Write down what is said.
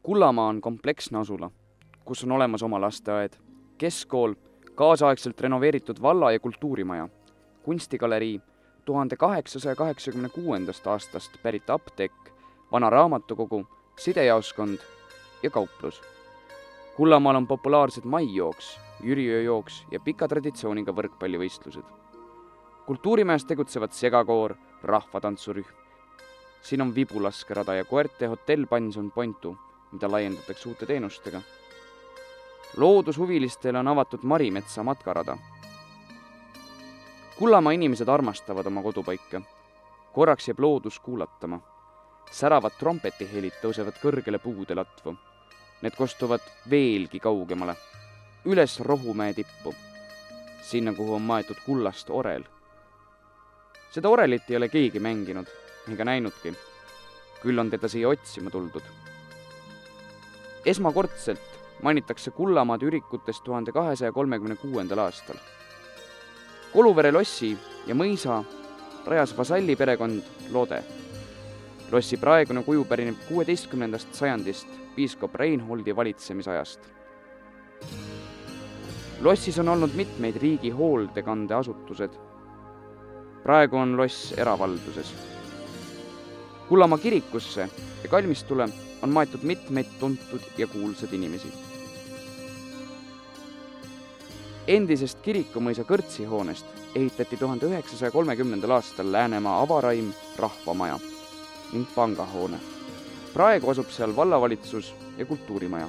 Kullamaa on kompleksne asula, kus on olemas oma lasteaed, keskkool, kaasaegselt renoveeritud valla- ja kultuurimaja, kunstigalerii, 1886. aastast pärit apteek, vana raamatukogu, sidejaoskond ja kauplus. Kullamaal on populaarsed maijooks, jüriööjooks ja pika traditsiooniga võrkpallivõistlused. Kultuurimajas tegutsevad segakoor, rahvatantsurühm. Siin on vibulaskerada ja koerte hotell Pension Pointu, mida laiendatakse uute teenustega. Loodushuvilistele on avatud Marimetsa matkarada. Kullamaa inimesed armastavad oma kodupaika. Korraks jääb loodus kuulatama. Säravad trompetihelid tõusevad kõrgele puude latvu. Need kostuvad veelgi kaugemale, üles Rohumäe tippu, sinna, kuhu on maetud kullast orel. Seda orelit ei ole keegi mänginud ega näinudki. Küll on teda siia otsima tuldud. Esmakordselt mainitakse Kullamaad ürikutes 1236. aastal. Koluvere lossi ja mõisa rajas vasalli perekond Lode. Lossi praegune kuju pärineb 16. sajandist piiskop Reinholdi valitsemisajast. Lossis on olnud mitmeid riigi hooldekandeasutused. Praegu on loss eravalduses. Kullamaa kirikusse ja kalmistule on maetud mitmeid tuntud ja kuulsad inimesi. Endisest kirikumõisa kõrtsihoonest ehitati 1930. aastal Läänemaa Avaraim rahvamaja ning pangahoone. Praegu asub seal vallavalitsus ja kultuurimaja.